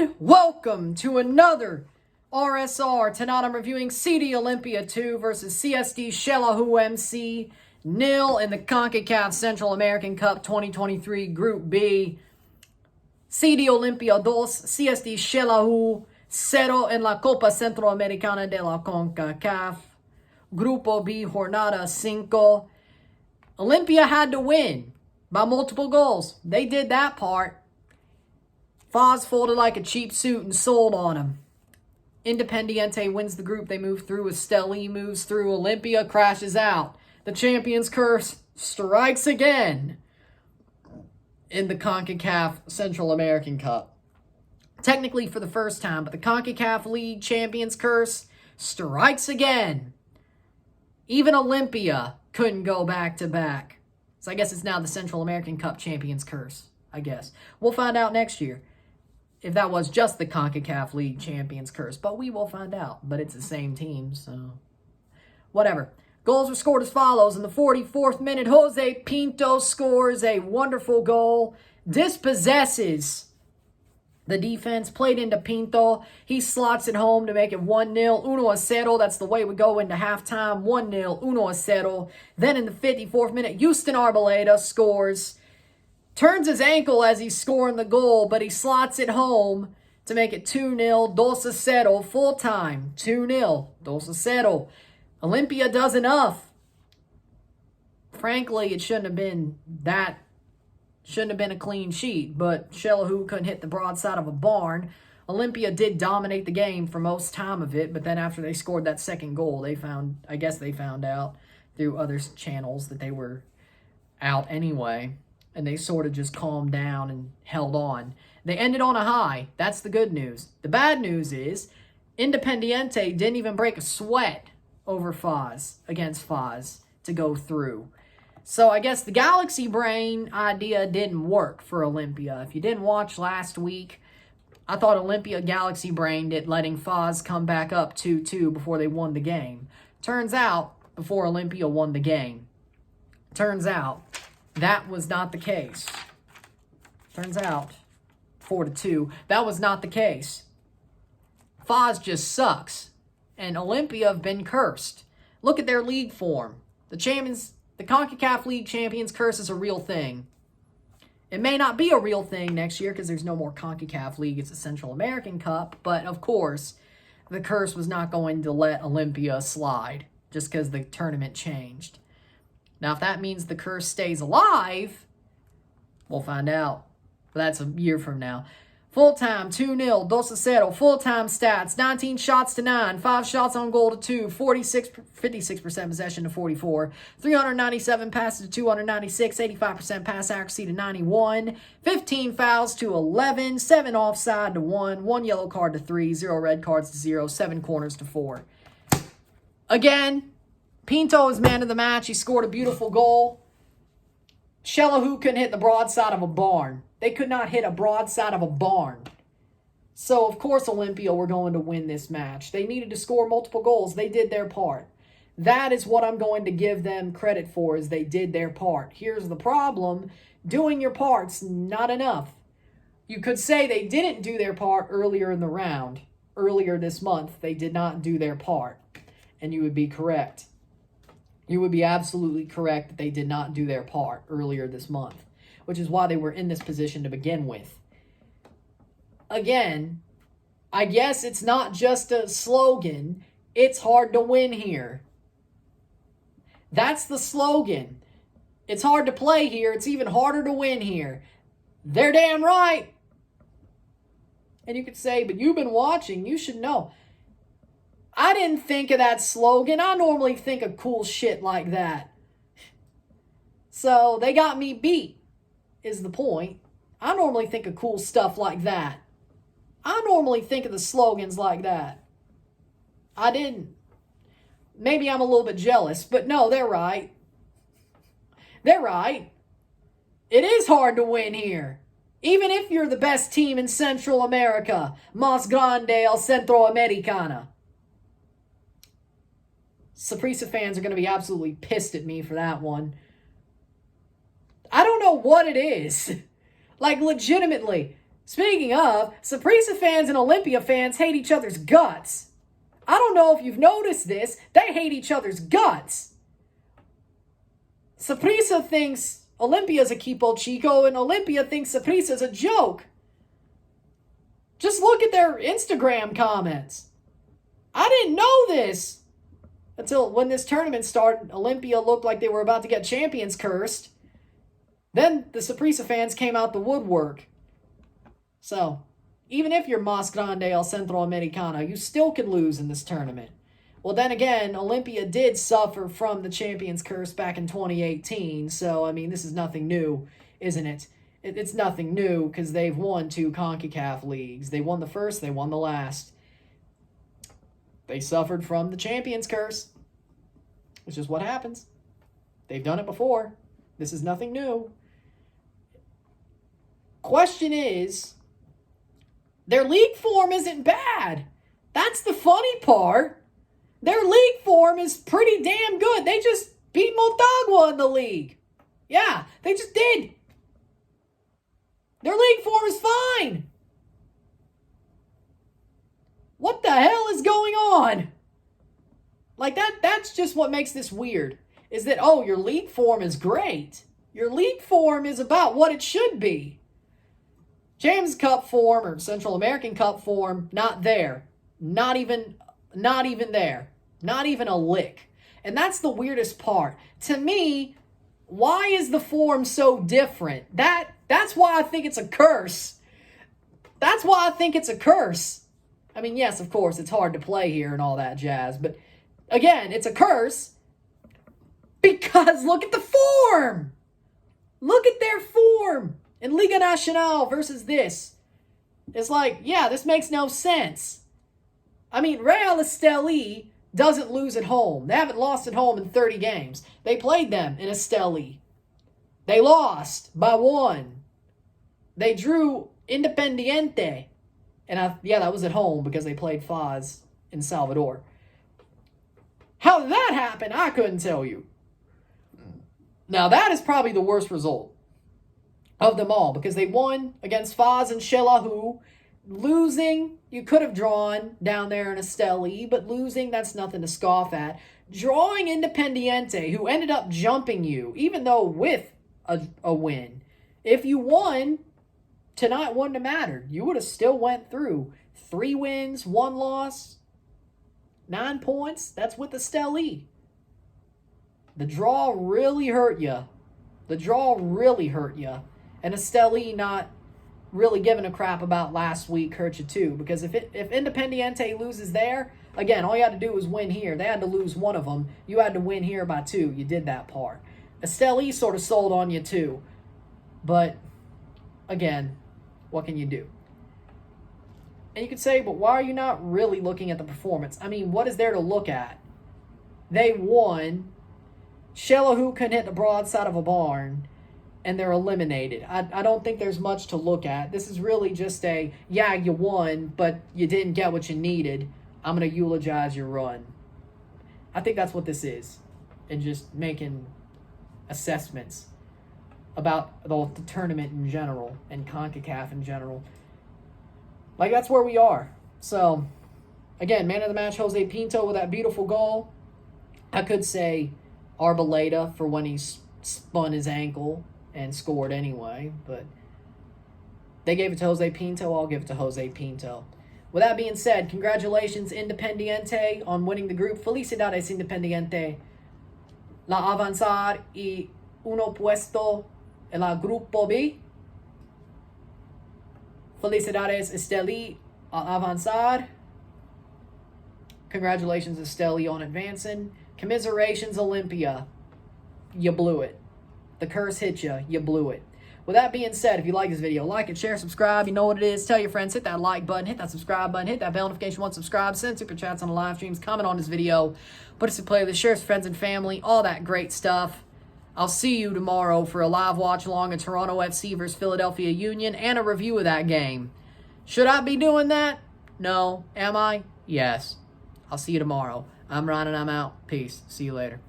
And welcome to another RSR. Tonight I'm reviewing CD Olimpia 2 versus CSD Xelajú MC 0 in the CONCACAF Central American Cup 2023 Group B. CD Olimpia 2, CSD Xelajú 0 en la Copa Centroamericana de la CONCACAF. Grupo B, Jornada 5. Olimpia had to win by multiple goals. They did that part. Foz folded like a cheap suit and sold on him. Independiente wins the group. They move through. Esteli moves through. Olimpia crashes out. The Champions Curse strikes again in the CONCACAF Central American Cup. Technically for the first time, but the CONCACAF League Champions Curse strikes again. Even Olimpia couldn't go back-to-back. So I guess it's now the Central American Cup Champions Curse, I guess. We'll find out next year if that was just the CONCACAF League Champions Curse. But we will find out. But it's the same team, so whatever. Goals were scored as follows. In the 44th minute, Jose Pinto scores a wonderful goal. Dispossesses the defense, played into Pinto. He slots it home to make it 1-0. 1-0. That's the way we go into halftime. 1-0. 1-0. Then in the 54th minute, Houston Arboleda scores. Turns his ankle as he's scoring the goal, but he slots it home to make it 2-0. 2-0. Full time. 2-0. 2-0. Olimpia does enough. Frankly, it shouldn't have been a clean sheet, but Xelajú couldn't hit the broadside of a barn. Olimpia did dominate the game for most time of it, but then after they scored that second goal, I guess they found out through other channels that they were out anyway, and they sort of just calmed down and held on. They ended on a high. That's the good news. The bad news is Independiente didn't even break a sweat over Foz, against Foz, to go through. So I guess the Galaxy Brain idea didn't work for Olimpia. If you didn't watch last week, I thought Olimpia Galaxy Brained it, letting Foz come back up 2-2 before they won the game. Turns out, before Olimpia won the game, turns out that was not the case. Turns out, 4-2, that was not the case. Foz just sucks, and Olimpia have been cursed. Look at their league form. The CONCACAF League Champions Curse is a real thing. It may not be a real thing next year because there's no more CONCACAF League. It's a Central American Cup. But, of course, the curse was not going to let Olimpia slide just because the tournament changed. Now, if that means the curse stays alive, we'll find out. But that's a year from now. Full-time, 2-0, 2-0. Full-time stats, 19 shots to 9, 5 shots on goal to 2, 56% possession to 44, 397 passes to 296, 85% pass accuracy to 91, 15 fouls to 11, 7 offside to 1, 1 yellow card to 3, 0 red cards to 0, 7 corners to 4. Again, Pinto is man of the match. He scored a beautiful goal. Xelajú couldn't hit the broadside of a barn. They could not hit a broadside of a barn. So, of course, Olimpia were going to win this match. They needed to score multiple goals. They did their part. That is what I'm going to give them credit for, is they did their part. Here's the problem. Doing your part's not enough. You could say they didn't do their part earlier in the round. Earlier this month, they did not do their part. And you would be correct. You would be absolutely correct that they did not do their part earlier this month, which is why they were in this position to begin with. Again, I guess it's not just a slogan. It's hard to win here. That's the slogan. It's hard to play here. It's even harder to win here. They're damn right. And you could say, but you've been watching. You should know. I didn't think of that slogan. I normally think of cool shit like that. So they got me beat, is the point. I normally think of cool stuff like that. I normally think of the slogans like that. I didn't. Maybe I'm a little bit jealous, but no, they're right. They're right. It is hard to win here. Even if you're the best team in Central America. Más grande el Centroamericana. Saprissa fans are going to be absolutely pissed at me for that one. I don't know what it is. Like, legitimately, Speaking of, Saprissa fans and Olimpia fans hate each other's guts. I don't know if you've noticed this. They hate each other's guts. Saprissa thinks Olimpia's a Equipo Chico, and Olimpia thinks Saprissa's a joke. Just look at their Instagram comments. I didn't know this until when this tournament started. Olimpia looked like they were about to get champions cursed. Then the Saprissa fans came out the woodwork. So, even if you're Mas Grande El Centroamericano, you still could lose in this tournament. Well, then again, Olimpia did suffer from the champions curse back in 2018. So, I mean, this is nothing new, isn't it? It's nothing new because they've won 2 CONCACAF leagues. They won the first, they won the last. They suffered from the champions curse, which is what happens. They've done it before. This is nothing new. Question is, their league form isn't bad. That's the funny part. Their league form is pretty damn good. They just beat Motagua in the league. Yeah, they just did. Their league form is fine. What the hell is going on? Like, that's just what makes this weird. Is that, oh, your league form is great. Your league form is about what it should be. Champions Cup form or Central American Cup form, not there. Not even there. Not even a lick. And that's the weirdest part. To me, why is the form so different? That's why I think it's a curse. That's why I think it's a curse. I mean, yes, of course, it's hard to play here and all that jazz. But, again, it's a curse because look at the form. Look at their form in Liga Nacional versus this. It's like, yeah, this makes no sense. I mean, Real Esteli doesn't lose at home. They haven't lost at home in 30 games. They played them in Esteli. They lost by 1. They drew Independiente. And that was at home because they played Faz in Salvador. How did that happen? I couldn't tell you. Now, that is probably the worst result of them all because they won against Faz and Xelajú. Losing, you could have drawn down there in Esteli, but losing, that's nothing to scoff at. Drawing Independiente, who ended up jumping you, even though with a win. If you won, tonight wouldn't have mattered. You would have still went through. 3 wins, 1 loss, 9 points. That's with Esteli. The draw really hurt you. The draw really hurt you. And Esteli not really giving a crap about last week hurt you too. Because if Independiente loses there, again, all you had to do was win here. They had to lose one of them. You had to win here by 2. You did that part. Esteli sort of sold on you too. But, again, what can you do? And you could say, but why are you not really looking at the performance? I mean, what is there to look at? They won. Xelajú couldn't hit the broadside of a barn. And they're eliminated. I don't think there's much to look at. This is really just yeah, you won, but you didn't get what you needed. I'm going to eulogize your run. I think that's what this is. And just making assessments about the tournament in general and CONCACAF in general. Like, that's where we are. So, again, man of the match, Jose Pinto with that beautiful goal. I could say Arboleda for when he spun his ankle and scored anyway, but they gave it to Jose Pinto. I'll give it to Jose Pinto. With that being said, congratulations, Independiente, on winning the group. Felicidades, Independiente. La avanzar y uno puesto en la Grupo B. Felicidades, Esteli, a avanzar. Congratulations, Esteli, on advancing. Commiserations, Olimpia. You blew it. The curse hit you. You blew it. With that being said, if you like this video, like it, share, subscribe. You know what it is. Tell your friends. Hit that like button. Hit that subscribe button. Hit that bell notification once subscribed. Send super chats on the live streams. Comment on this video. Put us in playlist. Share with friends and family. All that great stuff. I'll see you tomorrow for a live watch along of Toronto FC versus Philadelphia Union and a review of that game. Should I be doing that? No. Am I? Yes. I'll see you tomorrow. I'm Ron and I'm out. Peace. See you later.